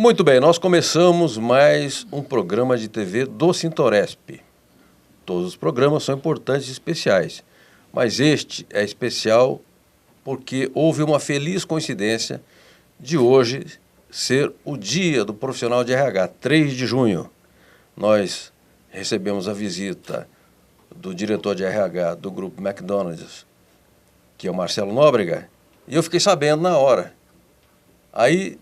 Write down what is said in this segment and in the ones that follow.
Muito bem, nós começamos mais um programa de TV do Sintoresp. Todos os programas são importantes e especiais, mas este é especial porque houve uma feliz coincidência de hoje ser o dia do profissional de RH, 3 de junho. Nós recebemos a visita do diretor de RH do grupo McDonald's, que é o Marcelo Nóbrega, e eu fiquei sabendo na hora. Aí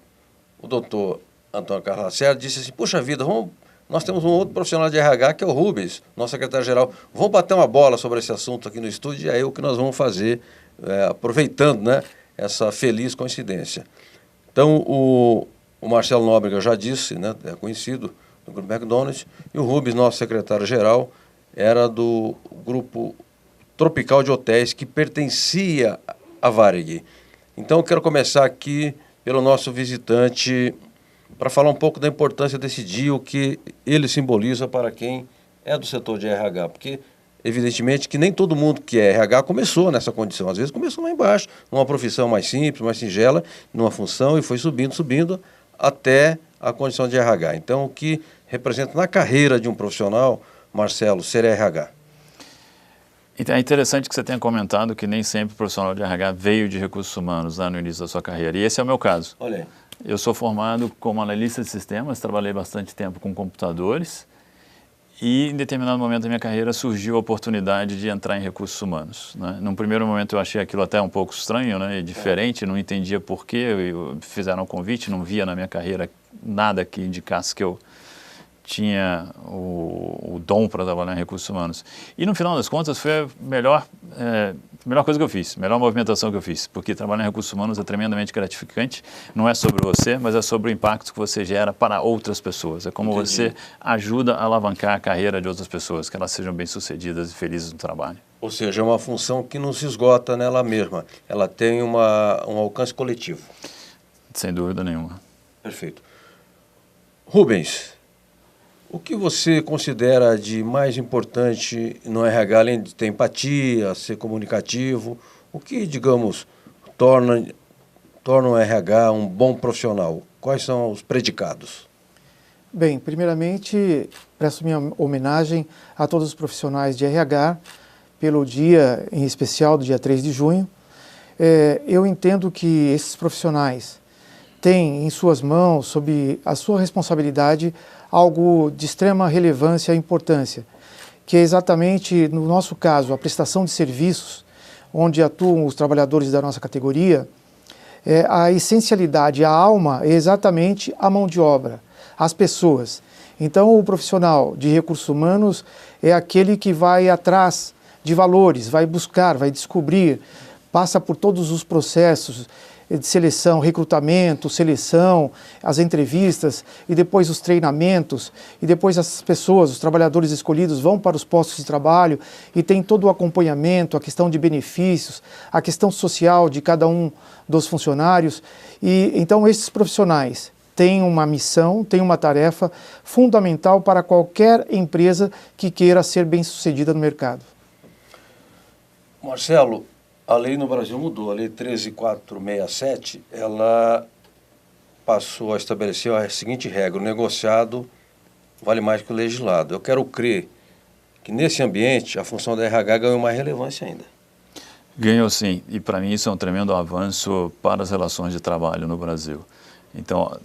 o doutor Antônio Carlos Lacerda disse assim, puxa vida, nós temos um outro profissional de RH que é o Rubens, nosso secretário-geral, vamos bater uma bola sobre esse assunto aqui no estúdio, e é o que nós vamos fazer, aproveitando, né, essa feliz coincidência. Então, o Marcelo Nóbrega já disse, né, é conhecido do grupo McDonald's, e o Rubens, nosso secretário-geral, era do grupo Tropical de Hotéis, que pertencia à Varig. Então, eu quero começar aqui pelo nosso visitante, para falar um pouco da importância desse dia, o que ele simboliza para quem é do setor de RH, porque, evidentemente, que nem todo mundo que é RH começou nessa condição, às vezes começou lá embaixo, numa profissão mais simples, mais singela, numa função, e foi subindo, até a condição de RH. Então, o que representa na carreira de um profissional, Marcelo, ser RH? Então, é interessante que você tenha comentado que nem sempre o profissional de RH veio de recursos humanos lá no início da sua carreira, e esse é o meu caso. Olha aí. Eu sou formado como analista de sistemas, trabalhei bastante tempo com computadores e em determinado momento da minha carreira surgiu a oportunidade de entrar em recursos humanos, né? Num primeiro momento eu achei aquilo até um pouco estranho, né, e diferente, não entendia por quê, fizeram um convite, não via na minha carreira nada que indicasse que eu tinha o dom para trabalhar em recursos humanos. E no final das contas foi a melhor coisa que eu fiz, melhor movimentação que eu fiz, porque trabalhar em recursos humanos é tremendamente gratificante, não é sobre você, mas é sobre o impacto que você gera para outras pessoas. É como Entendi. Você ajuda a alavancar a carreira de outras pessoas, que elas sejam bem-sucedidas e felizes no trabalho. Ou seja, é uma função que não se esgota nela mesma, ela tem um alcance coletivo. Sem dúvida nenhuma. Perfeito. Rubens, o que você considera de mais importante no RH, além de ter empatia, ser comunicativo, o que, digamos, torna o RH um bom profissional? Quais são os predicados? Bem, primeiramente, presto minha homenagem a todos os profissionais de RH pelo dia, em especial, do dia 3 de junho. Eu entendo que esses profissionais têm em suas mãos, sob a sua responsabilidade, algo de extrema relevância e importância, que é exatamente, no nosso caso, a prestação de serviços, onde atuam os trabalhadores da nossa categoria. A essencialidade, a alma, é exatamente a mão de obra, as pessoas. Então, o profissional de recursos humanos é aquele que vai atrás de valores, vai buscar, vai descobrir, passa por todos os processos de seleção, recrutamento, seleção, as entrevistas e depois os treinamentos e depois as pessoas, os trabalhadores escolhidos vão para os postos de trabalho e tem todo o acompanhamento, a questão de benefícios, a questão social de cada um dos funcionários. E então esses profissionais têm uma missão, têm uma tarefa fundamental para qualquer empresa que queira ser bem-sucedida no mercado. Marcelo, a lei no Brasil mudou, a lei 13.467, ela passou a estabelecer a seguinte regra, o negociado vale mais que o legislado. Eu quero crer que nesse ambiente a função da RH ganhou mais relevância ainda. Ganhou sim, e para mim isso é um tremendo avanço para as relações de trabalho no Brasil. Então,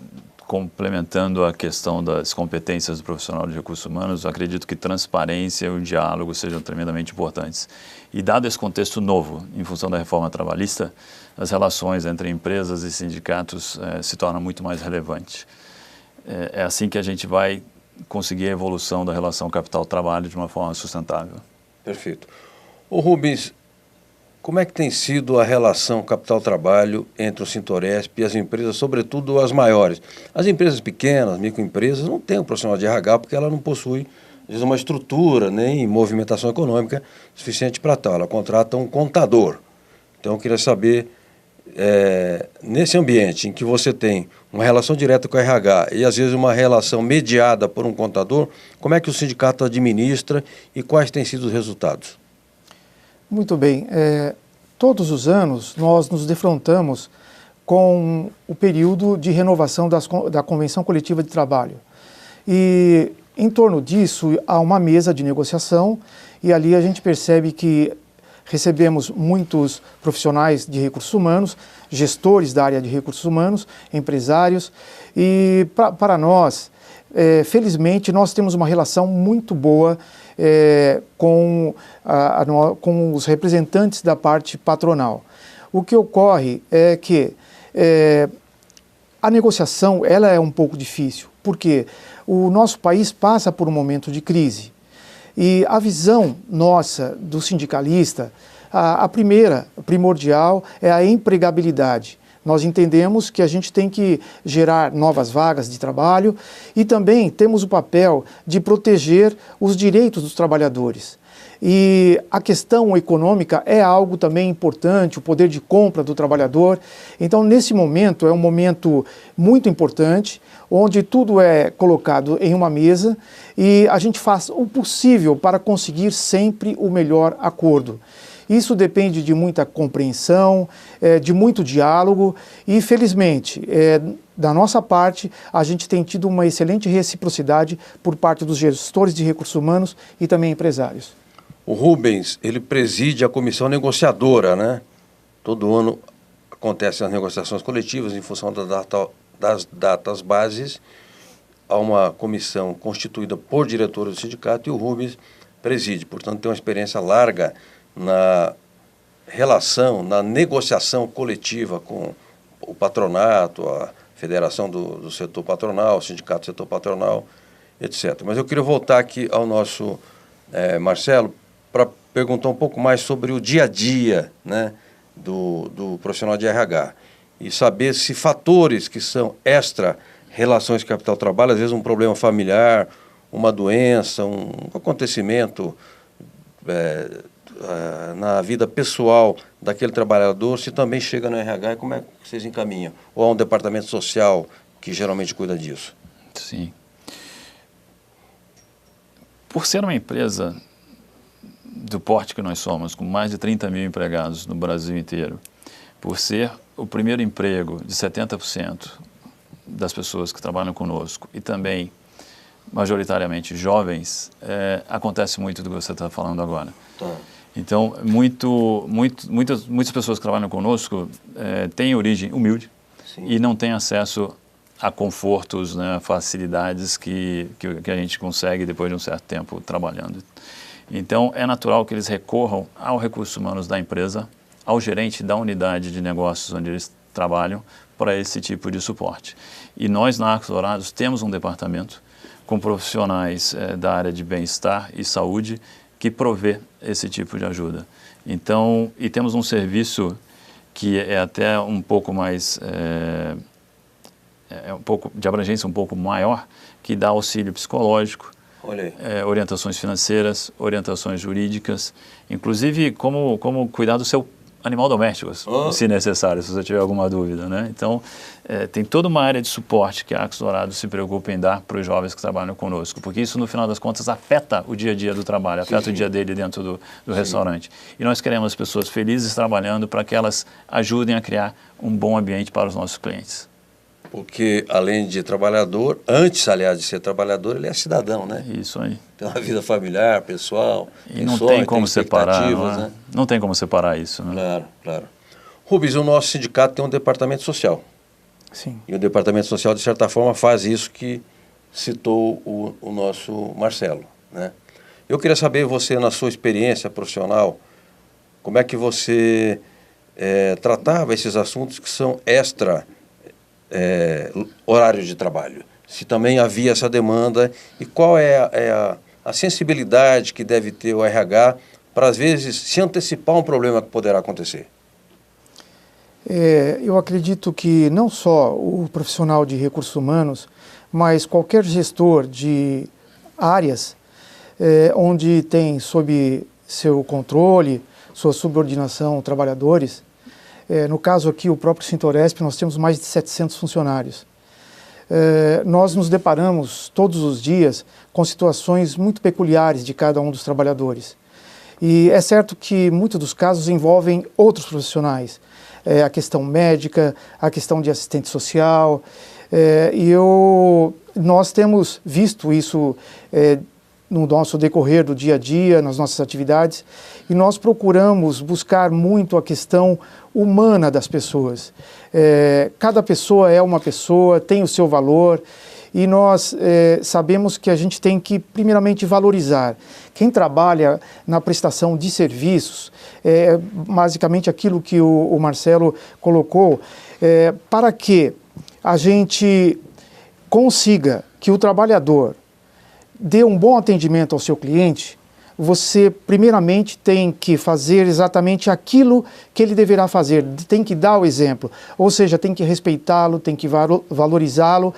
complementando a questão das competências do profissional de recursos humanos, eu acredito que transparência e o diálogo sejam tremendamente importantes. E dado esse contexto novo, em função da reforma trabalhista, as relações entre empresas e sindicatos se tornam muito mais relevantes. É assim que a gente vai conseguir a evolução da relação capital-trabalho de uma forma sustentável. Perfeito. Ô Rubens, como é que tem sido a relação capital-trabalho entre o Sintoresp e as empresas, sobretudo as maiores? As empresas pequenas, microempresas, não têm um profissional de RH porque ela não possui, às vezes, uma estrutura nem movimentação econômica suficiente para tal. Ela contrata um contador. Então, eu queria saber, nesse ambiente em que você tem uma relação direta com a RH e, às vezes, uma relação mediada por um contador, como é que o sindicato administra e quais têm sido os resultados? Muito bem. Todos os anos nós nos defrontamos com o período de renovação da Convenção Coletiva de Trabalho. E em torno disso há uma mesa de negociação e ali a gente percebe que recebemos muitos profissionais de recursos humanos, gestores da área de recursos humanos, empresários e para nós, felizmente, nós temos uma relação muito boa com os representantes da parte patronal. O que ocorre é que a negociação ela é um pouco difícil, porque o nosso país passa por um momento de crise. E a visão nossa do sindicalista, a primeira, primordial, é a empregabilidade. Nós entendemos que a gente tem que gerar novas vagas de trabalho e também temos o papel de proteger os direitos dos trabalhadores. E a questão econômica é algo também importante, o poder de compra do trabalhador. Então, nesse momento, é um momento muito importante, onde tudo é colocado em uma mesa e a gente faz o possível para conseguir sempre o melhor acordo. Isso depende de muita compreensão, de muito diálogo e, felizmente, da nossa parte, a gente tem tido uma excelente reciprocidade por parte dos gestores de recursos humanos e também empresários. O Rubens, ele preside a comissão negociadora, né? Todo ano acontecem as negociações coletivas em função das datas bases. Há uma comissão constituída por diretores do sindicato e o Rubens preside. Portanto, tem uma experiência larga na relação, na negociação coletiva com o patronato, a federação do setor patronal, o sindicato do setor patronal, etc. Mas eu queria voltar aqui ao nosso Marcelo, para perguntar um pouco mais sobre o dia a dia, né, do profissional de RH e saber se fatores que são extra relações capital-trabalho, às vezes um problema familiar, uma doença, um acontecimento na vida pessoal daquele trabalhador, se também chega no RH e como é que vocês encaminham? Ou há um departamento social que geralmente cuida disso? Sim. Por ser uma empresa do porte que nós somos, com mais de 30 mil empregados no Brasil inteiro, por ser o primeiro emprego de 70% das pessoas que trabalham conosco e também majoritariamente jovens, acontece muito do que você está falando agora. Tá. Então, muitas pessoas que trabalham conosco têm origem humilde. Sim. E não têm acesso a confortos, né, facilidades que a gente consegue depois de um certo tempo trabalhando. Então, é natural que eles recorram ao recursos humanos da empresa, ao gerente da unidade de negócios onde eles trabalham, para esse tipo de suporte. E nós, na Arcos Dourados, temos um departamento com profissionais da área de bem-estar e saúde que provê esse tipo de ajuda. Então, e temos um serviço que é até um pouco mais, um pouco de abrangência um pouco maior, que dá auxílio psicológico, orientações financeiras, orientações jurídicas, inclusive como cuidar do seu animal doméstico, se necessário, se você tiver alguma dúvida, né? Então, tem toda uma área de suporte que a Arcos Dourados se preocupa em dar para os jovens que trabalham conosco, porque isso, no final das contas, afeta o dia a dia do trabalho, afeta o dia dele dentro do restaurante. E nós queremos pessoas felizes trabalhando para que elas ajudem a criar um bom ambiente para os nossos clientes. Porque, além de trabalhador, antes, aliás, de ser trabalhador, ele é cidadão, né? Isso aí. Tem uma vida familiar, pessoal. E não tem como separar, né? Não tem como separar isso, né? Claro, claro. Rubens, o nosso sindicato tem um departamento social. Sim. E o departamento social, de certa forma, faz isso que citou o nosso Marcelo, né? Eu queria saber, você, na sua experiência profissional, como é que você tratava esses assuntos que são extra horários de trabalho, se também havia essa demanda e qual é a sensibilidade que deve ter o RH para, às vezes, se antecipar um problema que poderá acontecer. Eu acredito que não só o profissional de recursos humanos, mas qualquer gestor de áreas onde tem sob seu controle, sua subordinação trabalhadores. No caso aqui, o próprio Sintoresp, nós temos mais de 700 funcionários. Nós nos deparamos todos os dias com situações muito peculiares de cada um dos trabalhadores. E é certo que muitos dos casos envolvem outros profissionais, a questão médica, a questão de assistente social, nós temos visto isso no nosso decorrer do dia a dia, nas nossas atividades, e nós procuramos buscar muito a questão humana das pessoas. Cada pessoa é uma pessoa, tem o seu valor, e nós sabemos que a gente tem que, primeiramente, valorizar. Quem trabalha na prestação de serviços, basicamente aquilo que o Marcelo colocou, para que a gente consiga que o trabalhador dê um bom atendimento ao seu cliente, você primeiramente tem que fazer exatamente aquilo que ele deverá fazer, tem que dar o exemplo, ou seja, tem que respeitá-lo, tem que valorizá-lo.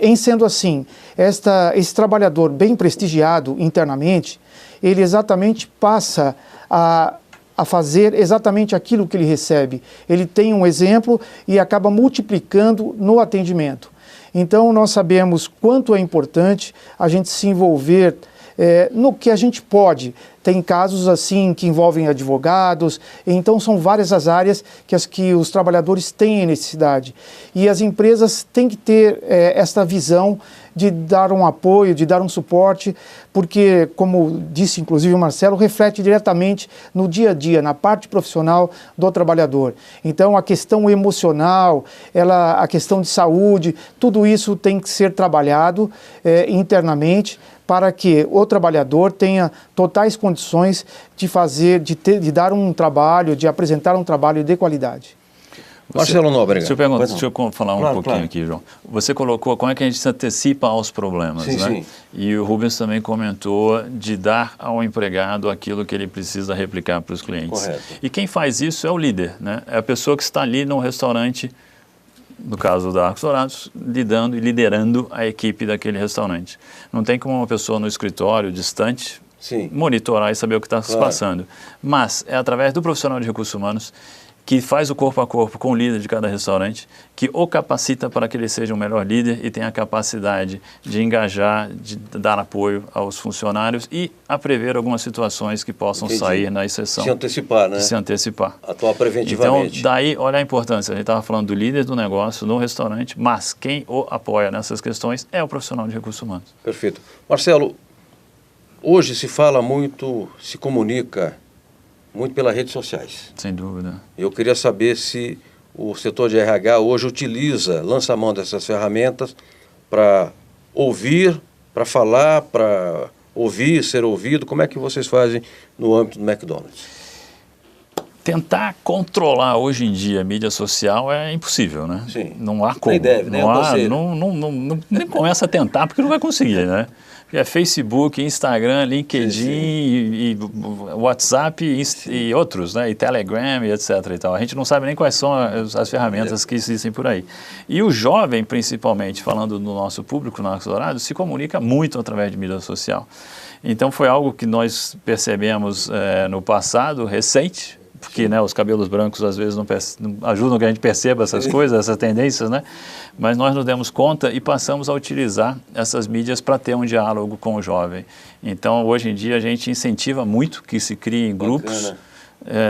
Em sendo assim, esse trabalhador bem prestigiado internamente, ele exatamente passa a fazer exatamente aquilo que ele recebe. Ele tem um exemplo e acaba multiplicando no atendimento. Então, nós sabemos quanto é importante a gente se envolver no que a gente pode. Tem casos assim que envolvem advogados, então são várias as áreas que os trabalhadores têm necessidade. E as empresas têm que ter esta visão de dar um apoio, de dar um suporte, porque, como disse inclusive o Marcelo, reflete diretamente no dia a dia, na parte profissional do trabalhador. Então, a questão emocional, a questão de saúde, tudo isso tem que ser trabalhado internamente, para que o trabalhador tenha totais condições de dar um trabalho, de apresentar um trabalho de qualidade. Marcelo Nóbrega. Deixa eu falar um pouquinho aqui, João. Você colocou como é que a gente se antecipa aos problemas, sim, né? Sim. E o Rubens também comentou de dar ao empregado aquilo que ele precisa replicar para os clientes. Correto. E quem faz isso é o líder, né? É a pessoa que está ali no restaurante, no caso da Arcos Dourados, lidando e liderando a equipe daquele restaurante. Não tem como uma pessoa no escritório, distante, Sim. monitorar e saber o que está se passando. Mas é através do profissional de recursos humanos que faz o corpo a corpo com o líder de cada restaurante, que o capacita para que ele seja um melhor líder e tenha a capacidade de engajar, de dar apoio aos funcionários e a prever algumas situações que possam sair na exceção. Se antecipar, né? Se antecipar. Atuar preventivamente. Então, daí, olha a importância. A gente estava falando do líder do negócio, no restaurante, mas quem o apoia nessas questões é o profissional de recursos humanos. Perfeito. Marcelo, hoje se fala muito, se comunica muito pelas redes sociais. Sem dúvida. Eu queria saber se o setor de RH hoje lança a mão dessas ferramentas para ouvir, para falar, para ouvir, ser ouvido. Como é que vocês fazem no âmbito do McDonald's? Tentar controlar hoje em dia a mídia social é impossível, né? Sim. Não há como. Nem deve, nem nem começa a tentar porque não vai conseguir, né? É Facebook, Instagram, LinkedIn, e WhatsApp e outros, né? E Telegram e etc. e tal. A gente não sabe nem quais são as ferramentas que existem por aí. E o jovem, principalmente, falando do nosso público, no Arcos Dourados, se comunica muito através de mídia social. Então foi algo que nós percebemos no passado, recente, porque os cabelos brancos às vezes não ajudam que a gente perceba essas coisas, essas tendências, né? Mas nós nos demos conta e passamos a utilizar essas mídias para ter um diálogo com o jovem. Então, hoje em dia, a gente incentiva muito que se criem grupos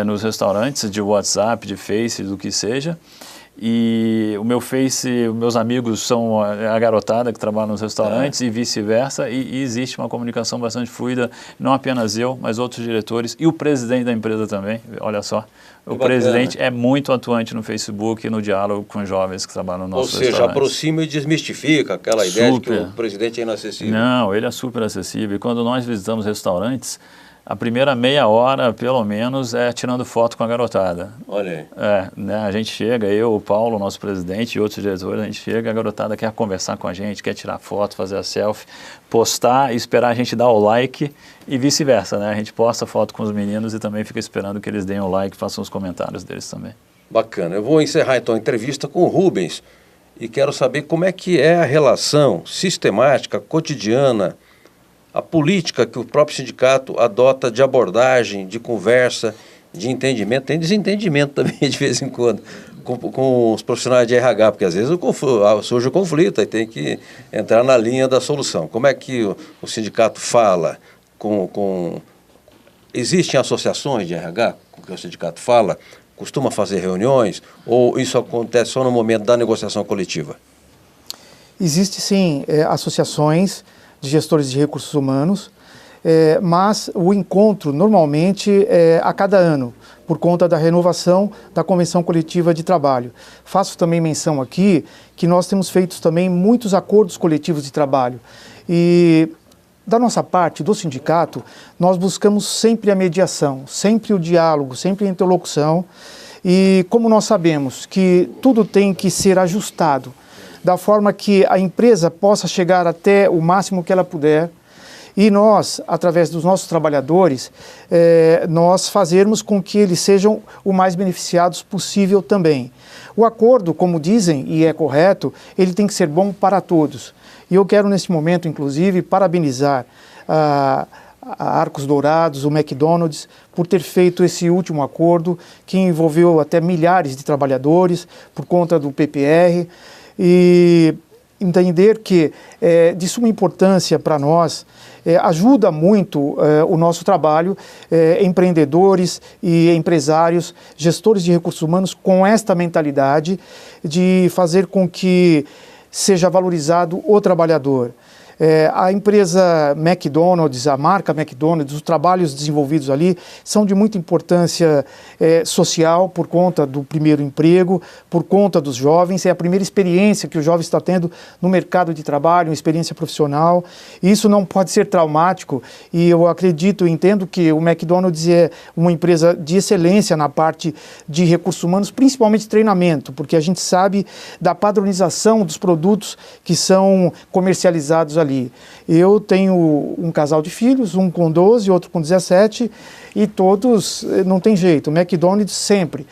nos restaurantes de WhatsApp, de Face, do que seja. E o meu Face, meus amigos são a garotada que trabalha nos restaurantes e vice-versa, e existe uma comunicação bastante fluida, não apenas eu, mas outros diretores e o presidente da empresa também, olha só. O presidente é muito atuante no Facebook e no diálogo com os jovens que trabalham no nosso restaurante. Ou seja, aproxima e desmistifica aquela ideia de que o presidente é inacessível. Não, ele é super acessível. E quando nós visitamos restaurantes, a primeira meia hora, pelo menos, é tirando foto com a garotada. Olha aí. A gente chega, eu, o Paulo, nosso presidente e outros diretores, a gente chega, a garotada quer conversar com a gente, quer tirar foto, fazer a selfie, postar e esperar a gente dar o like e vice-versa, né? A gente posta foto com os meninos e também fica esperando que eles deem o like e façam os comentários deles também. Bacana. Eu vou encerrar, então, a entrevista com o Rubens e quero saber como é que é a relação sistemática, cotidiana, a política que o próprio sindicato adota de abordagem, de conversa, de entendimento, tem desentendimento também de vez em quando com os profissionais de RH, porque às vezes surge o conflito e tem que entrar na linha da solução. Como é que o sindicato fala com existem associações de RH, com que o sindicato fala, costuma fazer reuniões, ou isso acontece só no momento da negociação coletiva? Existe sim associações de gestores de recursos humanos, mas o encontro normalmente é a cada ano, por conta da renovação da Convenção Coletiva de Trabalho. Faço também menção aqui que nós temos feito também muitos acordos coletivos de trabalho e da nossa parte, do sindicato, nós buscamos sempre a mediação, sempre o diálogo, sempre a interlocução e como nós sabemos que tudo tem que ser ajustado da forma que a empresa possa chegar até o máximo que ela puder, e nós, através dos nossos trabalhadores, nós fazermos com que eles sejam o mais beneficiados possível também. O acordo, como dizem, e é correto, ele tem que ser bom para todos. E eu quero, nesse momento, inclusive, parabenizar a Arcos Dourados, o McDonald's, por ter feito esse último acordo, que envolveu até milhares de trabalhadores, por conta do PPR, e entender que é de suma importância para nós, ajuda muito o nosso trabalho, empreendedores e empresários, gestores de recursos humanos com esta mentalidade de fazer com que seja valorizado o trabalhador. A empresa McDonald's, a marca McDonald's, os trabalhos desenvolvidos ali são de muita importância social por conta do primeiro emprego, por conta dos jovens, é a primeira experiência que o jovem está tendo no mercado de trabalho, uma experiência profissional. Isso não pode ser traumático e eu acredito e entendo que o McDonald's é uma empresa de excelência na parte de recursos humanos, principalmente treinamento, porque a gente sabe da padronização dos produtos que são comercializados ali. Eu tenho um casal de filhos, um com 12, outro com 17, e todos, não tem jeito, McDonald's sempre.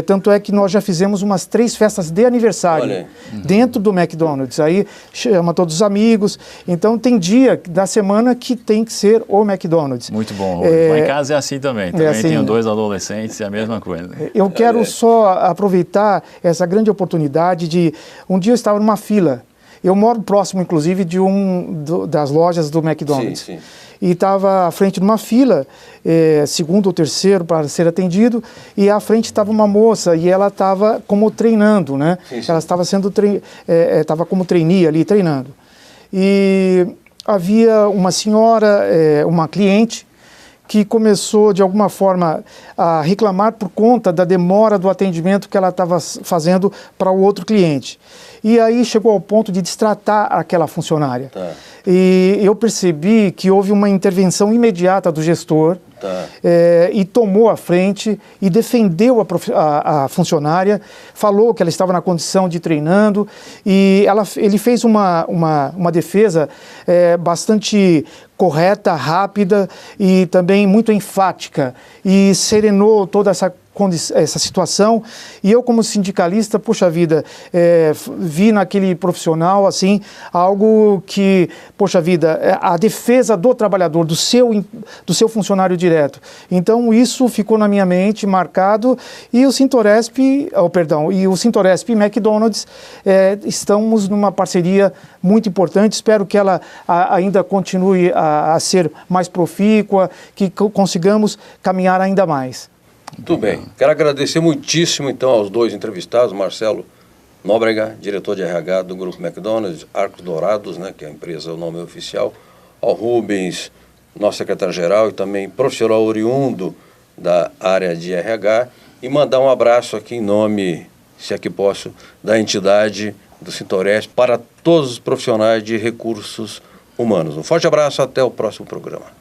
Tanto é que nós já fizemos umas 3 festas de aniversário dentro do McDonald's, aí chama todos os amigos, então tem dia da semana que tem que ser o McDonald's. Muito bom. Lá em casa é assim também, assim, tenho 2 adolescentes, é a mesma coisa. Eu quero só aproveitar essa grande oportunidade de, um dia eu estava numa fila. Eu moro próximo, inclusive, de das lojas do McDonald's. Sim, sim. E estava à frente de uma fila, segundo ou terceiro para ser atendido, e à frente estava uma moça e ela estava como treinando, né? Sim, sim. Ela estava estava como trainee ali, treinando. E havia uma senhora, uma cliente, que começou, de alguma forma, a reclamar por conta da demora do atendimento que ela estava fazendo para o outro cliente. E aí chegou ao ponto de destratar aquela funcionária. Tá. E eu percebi que houve uma intervenção imediata do gestor, tá, e tomou a frente e defendeu a funcionária, falou que ela estava na condição de treinando e ele fez uma defesa bastante correta, rápida e também muito enfática e serenou toda essa situação, e eu como sindicalista, poxa vida, vi naquele profissional assim, algo que, poxa vida, a defesa do trabalhador, do seu funcionário direto. Então isso ficou na minha mente, marcado, e o Sintoresp, e o Sintoresp e McDonald's estamos numa parceria muito importante, espero que ela ainda continue a ser mais profícua, que consigamos caminhar ainda mais. Muito bem. Quero agradecer muitíssimo, então, aos 2 entrevistados, Marcelo Nóbrega, diretor de RH do Grupo McDonald's, Arcos Dourados, né, que é a empresa, o nome oficial, ao Rubens, nosso secretário-geral e também profissional oriundo da área de RH, e mandar um abraço aqui em nome, se é que posso, da entidade do Sintoresp para todos os profissionais de recursos humanos. Um forte abraço, até o próximo programa.